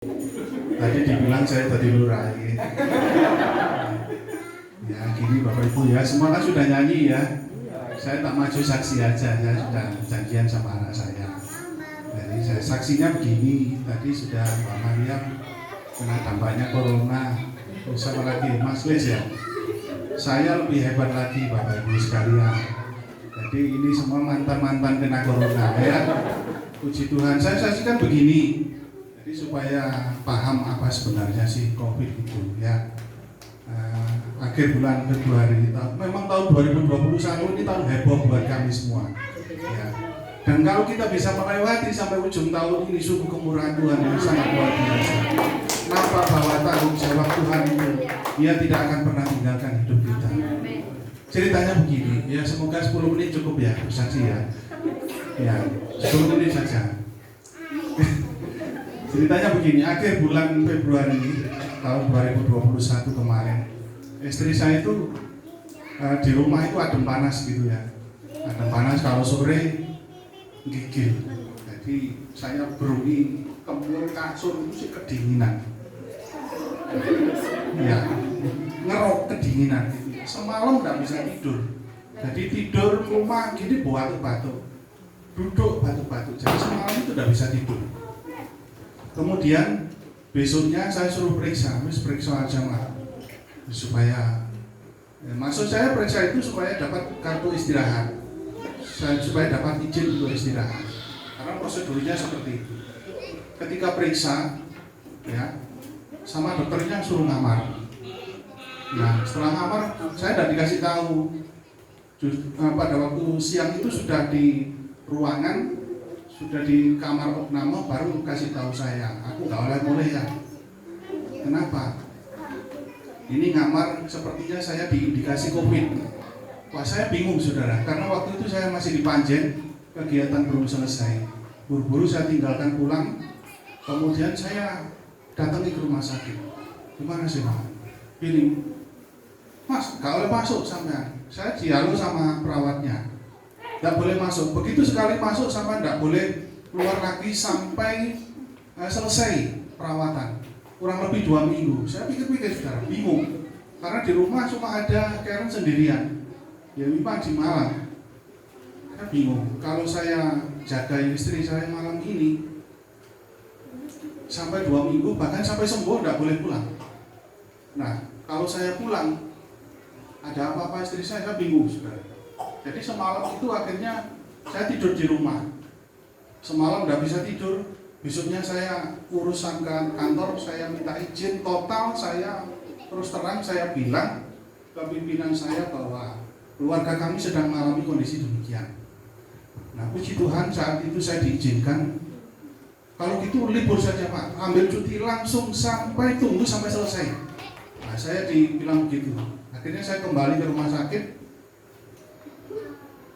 Tadi dibilang saya tadi lurah gitu. Ya gini Bapak Ibu ya, semua kan sudah nyanyi ya. Saya tak maju saksi aja, saya sudah janjian sama anak saya. Jadi saya saksinya begini, tadi sudah Mbak Mariam kena dampaknya corona. Terus apa lagi Mas Les ya. Saya lebih hebat lagi Bapak Ibu sekalian. Jadi ini semua mantan-mantan kena corona ya. Puji Tuhan, saya saksikan begini. Jadi supaya paham apa sebenarnya sih COVID itu ya. Akhir bulan Februari memang tahun 2021 ini tahun heboh buat kami semua ya. Dan kalau kita bisa melewati sampai ujung tahun ini, sungguh kemurahan Tuhan yang sangat luar biasa. Nampak bahwa tanggung jawab Tuhan itu Dia tidak akan pernah tinggalkan hidup kita. Ceritanya begini ya, semoga 10 menit cukup ya bersaksi ya. Ya 10 menit saja. Ceritanya begini, akhir bulan Februari tahun 2021 kemarin, istri saya itu di rumah itu adem panas gitu ya. Adem panas, kalau sore gigil. Jadi saya beruni kembung kasur itu sih kedinginan. Ya, ngerok kedinginan gitu. Semalam nggak bisa tidur. Jadi tidur rumah gini batuk-batuk. Duduk batuk-batuk. Jadi semalam itu nggak bisa tidur. Kemudian besoknya saya suruh periksa aja lah, supaya maksud saya periksa itu supaya dapat kartu istirahat, supaya dapat izin untuk istirahat, karena prosedurnya seperti itu. Ketika periksa ya, sama dokternya suruh ngamar. Nah setelah ngamar saya tidak dikasih tahu. Pada waktu siang itu sudah di ruangan, sudah di kamar opname, baru kasih tahu saya, aku nggak boleh ya. Kenapa? Ini ngamar sepertinya saya diindikasi COVID. Wah saya bingung saudara, karena waktu itu saya masih di Panjen, kegiatan belum selesai. Buru-buru saya tinggalkan pulang, kemudian saya datangi ke rumah sakit. Gimana sih Pak? Ini, Mas, nggak boleh masuk sampean. Saya dialog sama perawatnya. Tidak boleh masuk. Begitu sekali masuk sampai tidak boleh keluar lagi sampai selesai perawatan. Kurang lebih 2 minggu. Saya pikir-pikir saudara, bingung. Karena di rumah cuma ada Karen sendirian. Ya memang di Malang. Saya bingung. Kalau saya jaga istri saya malam ini sampai 2 minggu, bahkan sampai sembuh tidak boleh pulang. Nah, kalau saya pulang ada apa-apa istri saya bingung saudara. Jadi semalam itu akhirnya saya tidur di rumah. Semalam nggak bisa tidur. Besoknya saya urusan ke kantor, saya minta izin total. Saya terus terang saya bilang ke pimpinan saya bahwa keluarga kami sedang mengalami kondisi demikian. Nah puji Tuhan saat itu saya diizinkan. Kalau gitu libur saja Pak, ambil cuti langsung sampai tunggu sampai selesai. Nah saya dibilang begitu. Akhirnya saya kembali ke rumah sakit.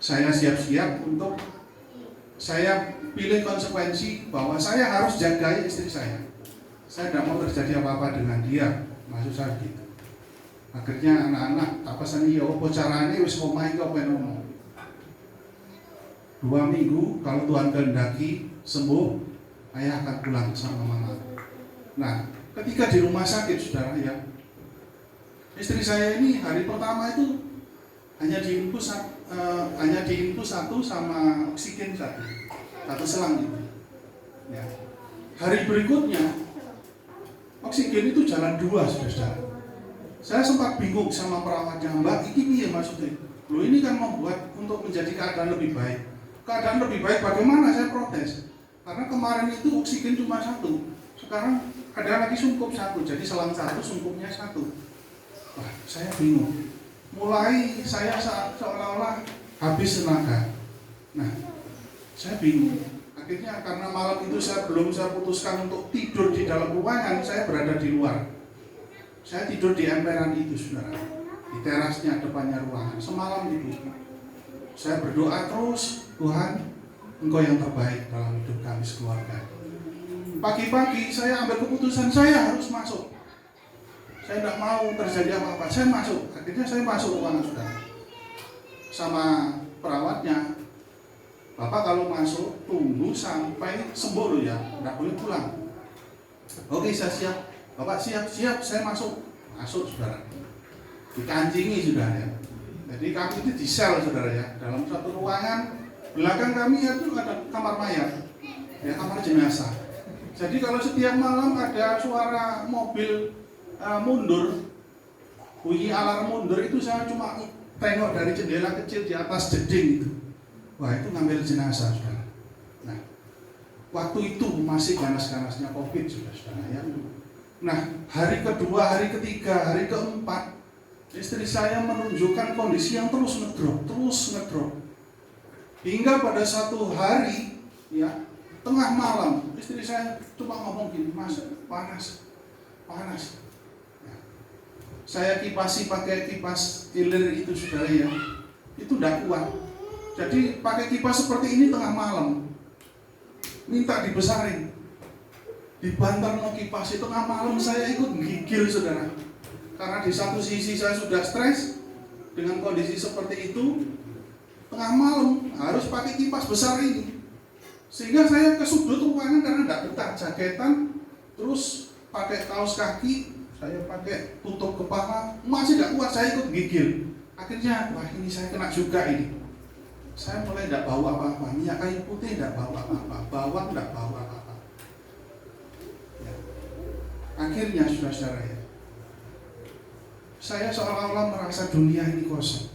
Saya siap-siap untuk saya pilih konsekuensi bahwa saya harus jaga istri saya. Saya tidak mau terjadi apa-apa dengan dia, maksud saya gitu. Akhirnya anak-anak apa sani ya apa caranya wis omahe kok ngomong. 2 minggu kalau Tuhan kehendaki sembuh, ayah akan pulang sama mama. Nah, ketika di rumah sakit saudara ya, istri saya ini hari pertama itu hanya diinfus satu sama oksigen satu selang itu. Ya. Hari berikutnya oksigen itu jalan 2 saudara. Saya sempat bingung sama perawatnya, Mbak, ini piye maksudnya? Loh ini kan membuat untuk menjadi keadaan lebih baik. Keadaan lebih baik bagaimana? Saya protes. Karena kemarin itu oksigen cuma 1, sekarang ada lagi sungkup 1, jadi selang 1 sungkupnya 1. Wah, saya bingung. Mulai saya seolah-olah habis tenaga. Nah, saya bingung. Akhirnya karena malam itu saya putuskan untuk tidur di dalam ruangan, saya berada di luar. Saya tidur di emperan itu, saudara, di terasnya depannya ruangan. Semalam itu, saya berdoa terus, Tuhan, Engkau yang terbaik dalam hidup kami sekeluarga. Pagi-pagi saya ambil keputusan saya harus masuk. Saya tidak mau terjadi apa-apa, saya masuk. Akhirnya saya masuk ruangan saudara. Sama perawatnya, Bapak kalau masuk tunggu sampai sembuh loh ya, tidak boleh pulang. Oke, saya siap. Bapak siap, saya masuk. Masuk, saudara. Dikancingi, sudah ya. Jadi kami itu di sel, saudara ya. Dalam satu ruangan, belakang kami itu ada kamar mayat, ya, kamar jenazah. Jadi kalau setiap malam ada suara mobil mundur, bunyi alarm mundur, itu saya cuma tengok dari jendela kecil di atas jeding itu. Wah, itu ngambil jenazah, saudara. Nah, waktu itu masih ganas-ganasnya COVID, saudara ya. Nah, hari kedua, hari ketiga, hari keempat, istri saya menunjukkan kondisi yang terus ngedrop. Hingga pada satu hari, ya, tengah malam, istri saya cuma ngomong gini, Mas, panas. Ya. Saya kipasi pakai kipas ilir itu, saudara ya, itu tidak kuat. Jadi pakai kipas seperti ini tengah malam, minta dibesarin, dibantar mau kipas itu tengah malam, saya ikut gigil, saudara. Karena di satu sisi saya sudah stres dengan kondisi seperti itu, tengah malam harus pakai kipas besar ini, sehingga saya ke sudut ruangan karena tidak betah, jaketan, terus pakai kaos kaki, saya pakai tutup kepala, masih tidak kuat, saya ikut gigil. Akhirnya, wah ini saya kena juga ini. Saya mulai tidak bau apa-apa, minyak kayu putih tidak bau apa-apa, bawang tidak bau apa-apa. Ya. Akhirnya, saudara-saudara ya, saya seolah-olah merasa dunia ini kosong.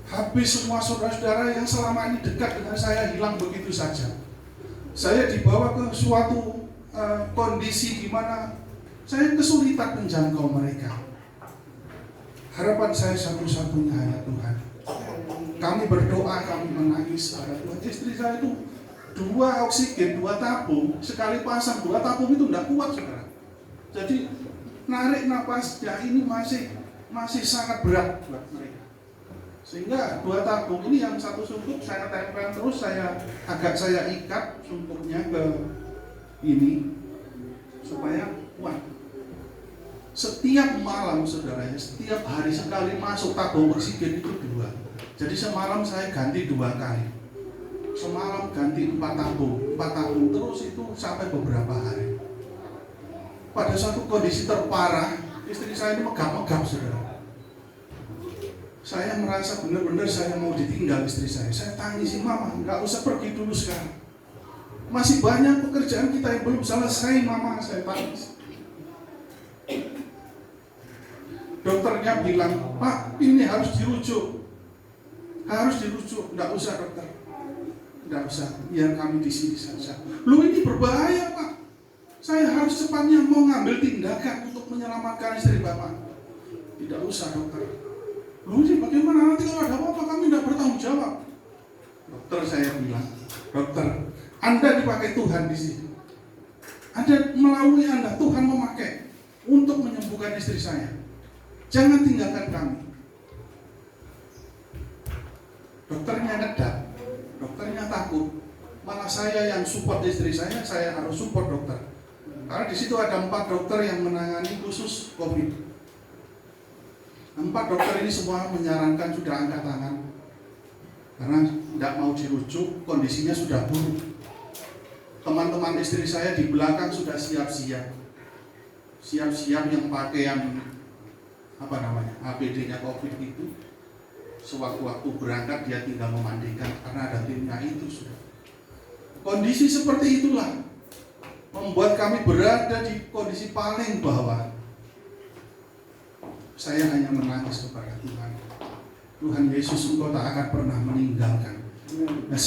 Habis semua saudara-saudara yang selama ini dekat dengan saya hilang begitu saja. Saya dibawa ke suatu kondisi di mana saya kesulitan menjangkau mereka. Harapan saya satu-satunya hanya Tuhan. Kami berdoa, kami menangis pada Tuhan. Istri saya itu 2 oksigen, 2 tabung, sekali pasang 2 tabung itu tidak kuat, saudara. Jadi narik napasnya ini masih sangat berat buat mereka. Sehingga 2 tabung ini yang satu sungkup saya tempel terus, saya ikat sungkupnya ke ini supaya kuat. Setiap malam, saudara ya, setiap hari sekali masuk tabung oksigen itu 2. Jadi semalam saya ganti 2 kali. Semalam ganti 4 tabung terus itu sampai beberapa hari. Pada suatu kondisi terparah, istri saya ini megap-megap, saudara. Saya merasa benar-benar saya mau ditinggal istri saya. Saya tangisi, Mama, nggak usah pergi dulu sekarang. Masih banyak pekerjaan kita yang belum selesai, Mama, saya tangis. Dokternya bilang, Pak, ini harus dirujuk. Nggak usah, dokter. Nggak usah, biar kami di sini saja. Lu ini berbahaya, Pak. Saya harus cepatnya mau ngambil tindakan untuk menyelamatkan istri Bapak. Tidak usah, dokter. Lu ini bagaimana nanti kalau ada apa-apa kami tidak bertanggung jawab. Dokter, saya bilang, dokter, Anda dipakai Tuhan di sini. Melalui Anda Tuhan memakai untuk menyembuhkan istri saya. Jangan tinggalkan kami. Dokternya ngedap, dokternya takut. Malah saya yang support istri saya harus support dokter. Karena di situ ada 4 dokter yang menangani khusus COVID. 4 dokter ini semua menyarankan sudah angkat tangan karena tidak mau dirujuk, kondisinya sudah buruk. Teman-teman istri saya di belakang sudah siap-siap yang pakaian APD-nya COVID itu. Sewaktu-waktu berangkat dia tinggal memandikan karena ada timnya itu, sudah. Kondisi seperti itulah membuat kami berada di kondisi paling bawah. Saya hanya menangis kepada Tuhan. Tuhan Yesus, Engkau tak akan pernah meninggalkan. Nah,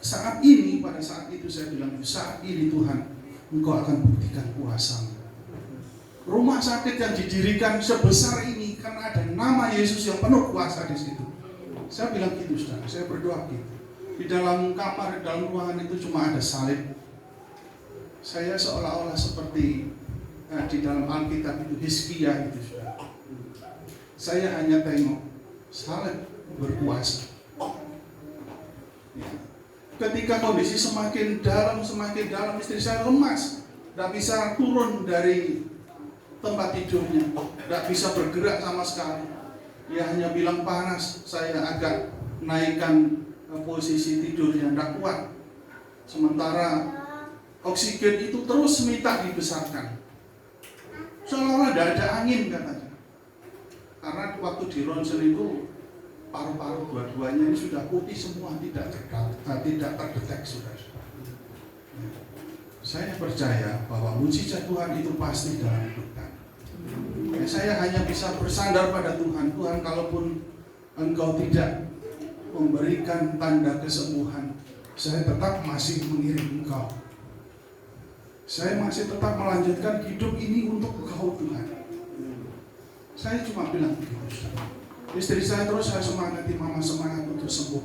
saat ini, pada saat itu saya bilang, saat ini Tuhan, Engkau akan buktikan kuasa-Mu. Rumah sakit yang didirikan sebesar ini karena ada nama Yesus yang penuh kuasa di situ. Saya bilang gitu, saudara. Saya berdoa gitu. Di dalam kamar, di dalam ruangan itu cuma ada salib. Saya seolah-olah seperti di dalam Alkitab itu Hizkia itu, saudara. Saya hanya tengok salib berkuasa. Ya. Ketika kondisi semakin dalam, istri saya lemas, tidak bisa turun dari tempat tidurnya, tidak bisa bergerak sama sekali. Dia hanya bilang panas, saya agak naikkan posisi tidurnya, tidak kuat. Sementara Oksigen itu terus minta dibesarkan. Seolah-olah tidak ada angin katanya. Karena waktu di ronsen itu paru-paru dua-duanya ini sudah putih semua, tidak terdeteksi. Saya percaya bahwa mujizat Tuhan itu pasti dalam hidup kami. Saya hanya bisa bersandar pada Tuhan. Tuhan, kalaupun Engkau tidak memberikan tanda kesembuhan, saya tetap masih mengiring Engkau. Saya masih tetap melanjutkan hidup ini untuk Engkau, Tuhan. Saya cuma bilang begitu. Istri saya terus saya semangati, Mama semangat untuk sembuh.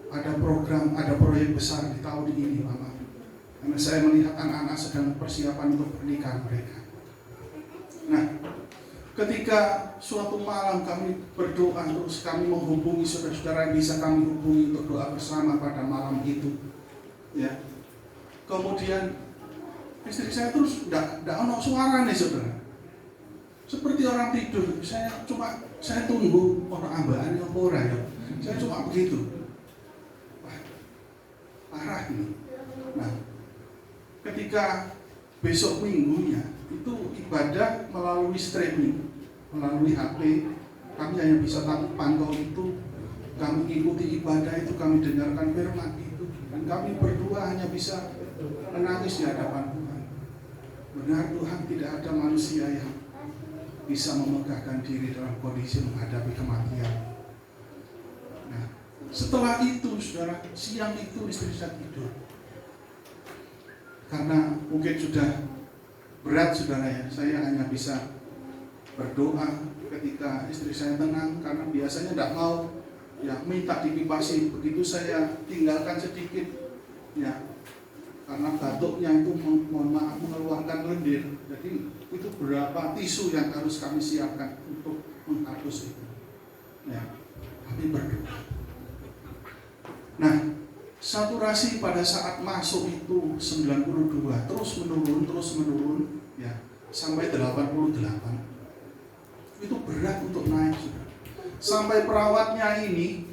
Ada program, ada proyek besar di tahun ini, Mama. Karena saya melihat anak-anak sedang persiapan untuk pernikahan mereka. Nah, ketika suatu malam kami berdoa, terus kami menghubungi saudara-saudara yang bisa kami hubungi untuk doa bersama pada malam itu, ya. Kemudian istri saya terus tidak ono suara nih, saudara. Seperti orang tidur. Saya tunggu orang ambaan yang ora ya. Saya cuma begitu. Wah, parah ini. Nah, ketika besok minggunya itu ibadah melalui streaming, melalui HP, kami hanya bisa pantau itu, kami ikuti ibadah itu, kami dengarkan firman itu, dan kami berdua hanya bisa menangis di hadapan Tuhan. Benar, Tuhan, tidak ada manusia yang bisa memegahkan diri dalam kondisi menghadapi kematian. Nah, setelah itu, saudara, siang itu istri saya tidur. Karena mungkin sudah berat, saudara ya, saya hanya bisa berdoa ketika istri saya tenang, karena biasanya tidak mau ya minta dipipasi. Begitu saya tinggalkan sedikit, ya karena batuknya itu mohon maaf mengeluarkan lendir, jadi itu berapa tisu yang harus kami siapkan untuk menghapus itu. Ya, kami berdoa. Nah, saturasi pada saat masuk itu 92, terus menurun, ya sampai 88. Itu berat untuk naik, sudah. Sampai perawatnya ini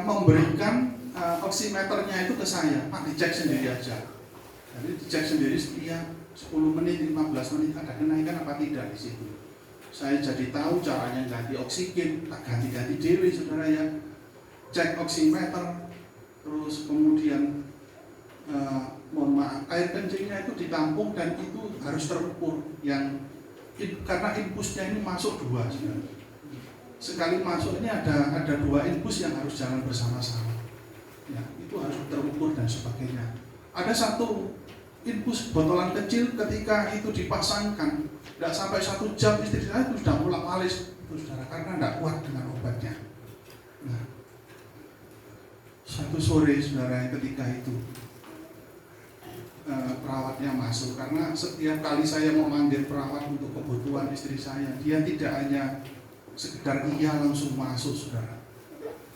memberikan oximeternya itu ke saya, Pak, dicek sendiri aja. Jadi dicek sendiri setiap 10 menit, 15 menit ada kenaikan apa tidak di situ. Saya jadi tahu caranya ganti oksigen, tak ganti-ganti dewe, saudara ya. Cek oximeter, terus kemudian mohon maaf, air kencingnya itu ditampung dan itu harus terukur, karena infusnya ini masuk 2, saudara. Sekali masuk ini ada 2 infus yang harus jalan bersama-sama. Ya, itu harus terukur dan sebagainya. Ada satu infus botolan kecil, ketika itu dipasangkan, tidak sampai 1 jam istri saya itu sudah mulak malis, saudara, karena tidak kuat dengan obatnya. Nah, satu sore, saudara, ketika itu perawatnya masuk, karena setiap kali saya memanggil perawat untuk kebutuhan istri saya, dia tidak hanya sekedar iya langsung masuk, saudara.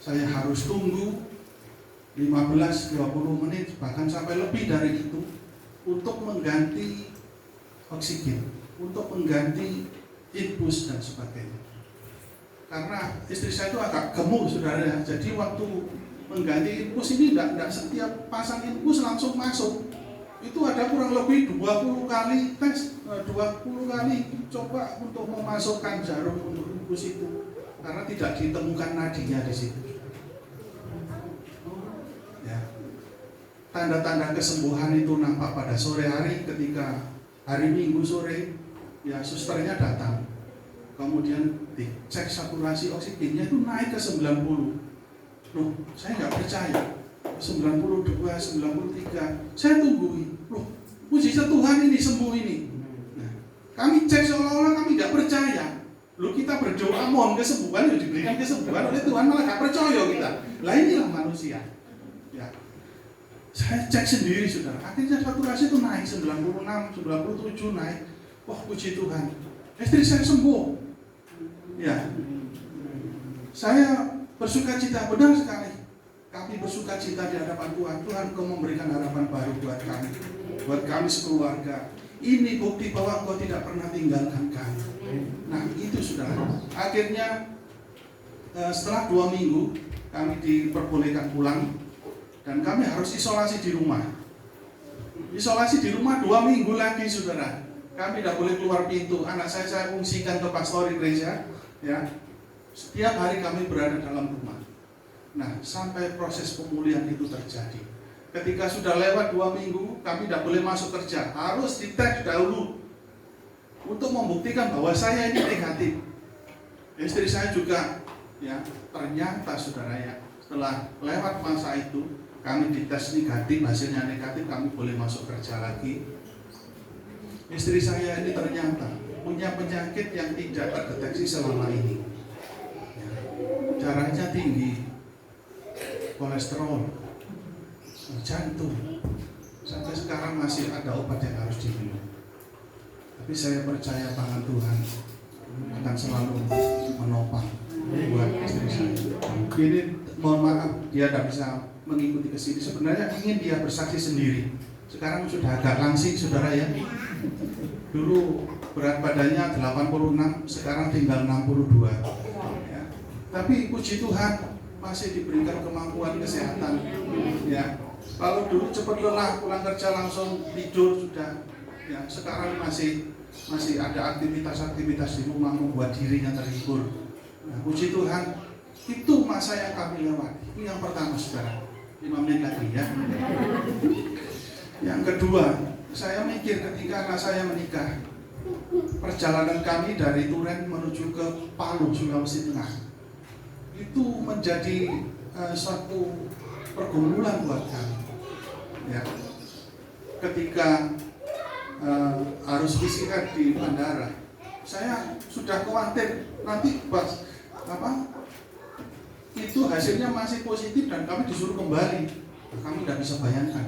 Saya harus tunggu 15-20 menit, bahkan sampai lebih dari itu, untuk mengganti oksigen, untuk mengganti infus dan sebagainya. Karena istri saya itu agak gemuk, saudara. Jadi waktu mengganti infus ini tidak setiap pasang infus langsung masuk. Itu ada kurang lebih 20 kali tes, 20 kali coba untuk memasukkan jarum untuk infus itu, karena tidak ditemukan nadinya di situ. Tanda-tanda kesembuhan itu nampak pada sore hari, ketika hari Minggu sore, ya susternya datang. Kemudian dicek saturasi oksigennya itu naik ke 90. Loh, saya nggak percaya. 92, 93. Saya tungguin. Loh, mujizat Tuhan ini sembuh ini. Nah, kami cek seolah-olah kami nggak percaya. Loh, kita berdoa mohon kesembuhan, ya diberikan kesembuhan oleh Tuhan, malah nggak percaya kita. Lah inilah manusia. Ya. Saya cek sendiri, saudara. Akhirnya saturasi itu naik 96, 97 naik. Wah, puji Tuhan. Istri saya sembuh. Ya. Saya bersukacita, benar sekali. Kami bersukacita di hadapan Tuhan. Tuhan, Engkau memberikan harapan baru buat kami sekeluarga. Ini bukti bahwa Engkau tidak pernah tinggalkan kami. Nah, itu, saudara. Akhirnya setelah 2 minggu kami diperbolehkan pulang. Dan kami harus isolasi di rumah. Isolasi di rumah 2 minggu lagi, saudara. Kami tidak boleh keluar pintu. Anak saya fungsikan ke pastori gereja, ya. Setiap hari kami berada dalam rumah. Nah, sampai proses pemulihan itu terjadi. Ketika sudah lewat 2 minggu, kami tidak boleh masuk kerja. Harus dites dahulu untuk membuktikan bahwa saya ini negatif. Istri saya juga, ya. Ternyata, saudara, ya, setelah lewat masa itu, kami dites negatif, hasilnya negatif, kami boleh masuk kerja lagi. Istri saya ini ternyata punya penyakit yang tidak terdeteksi selama ini. Ya, darahnya tinggi, kolesterol, jantung. Sampai sekarang masih ada obat yang harus diminum. Tapi saya percaya tangan Tuhan akan selalu menopang buat istri saya. Ini mohon maaf, dia tidak bisa mengikuti ke sini. Sebenarnya ingin dia bersaksi sendiri. Sekarang sudah agak langsing, saudara, ya. Dulu berat badannya 86, sekarang tinggal 62. Ya. Tapi puji Tuhan masih diberikan kemampuan kesehatan. Ya. Kalau dulu cepat lelah, pulang kerja langsung tidur sudah. Ya. Sekarang masih ada aktivitas-aktivitas di rumah membuat dirinya terhibur. Nah, puji Tuhan, itu masa yang kami lewati. Itu yang pertama, saudara. 5 menit lagi, ya. Yang kedua, saya mikir ketika anak saya menikah, perjalanan kami dari Turen menuju ke Palu, Sulawesi Tengah, itu menjadi suatu pergumulan buat kami. Ya. Ketika harus istirahat di bandara, saya sudah khawatir nanti pas itu hasilnya masih positif dan kami disuruh kembali. Nah, kami tidak bisa bayangkan.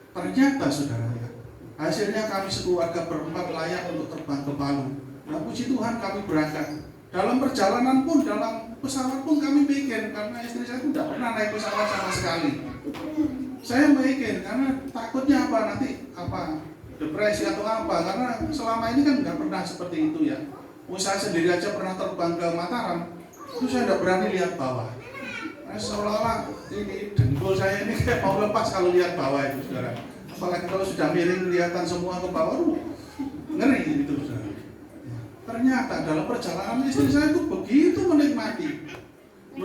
Ternyata, saudara, ya, hasilnya kami sekeluarga berempat layak untuk terbang ke Palu. Nah, puji Tuhan kami berangkat. Dalam perjalanan pun, dalam pesawat pun kami mikir, karena istri saya tidak pernah naik pesawat sama sekali. Saya mikir karena takutnya nanti depresi atau apa, karena selama ini kan nggak pernah seperti itu, ya. Saya sendiri aja pernah terbang ke Mataram, itu saya tidak berani lihat bawah. Nah, seolah-olah ini dengkul saya ini kayak mau lepas kalau lihat bawah itu, saudara. Apalagi kalau sudah miring kelihatan semua ke bawah, ngeri gitu, saudara. Ya. Ternyata dalam perjalanan istri saya itu begitu menikmati.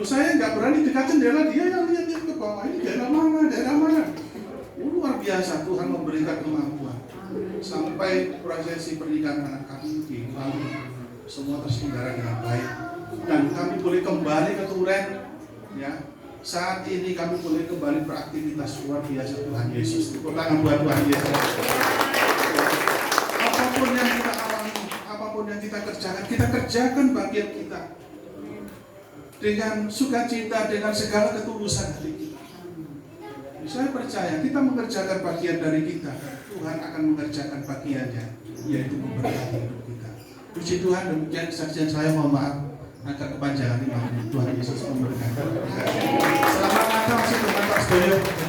Saya nggak berani dekat jendela, dia yang lihat ke bawah, ini daerah mana. Luar biasa Tuhan memberikan kemampuan. Sampai prosesi pernikahan anak kami di Palu semua terselenggara dengan baik. Dan kami boleh kembali ke Turen. Ya, saat ini kami boleh kembali beraktivitas. Luar biasa Tuhan Yesus. Tepuk tangan buat Tuhan Yesus. Apapun yang kita alami, apapun yang kita kerjakan bagian kita dengan sukacita, dengan segala ketulusan hati kita. Saya percaya kita mengerjakan bagian dari kita, Tuhan akan mengerjakan bagiannya, yaitu memberkati hidup kita. Puji Tuhan, demikian kesaksian saya. Mohon maaf agak kepanjangan ini. Tuhan Yesus memberkati. Selamat Natal, Pak Stoyo.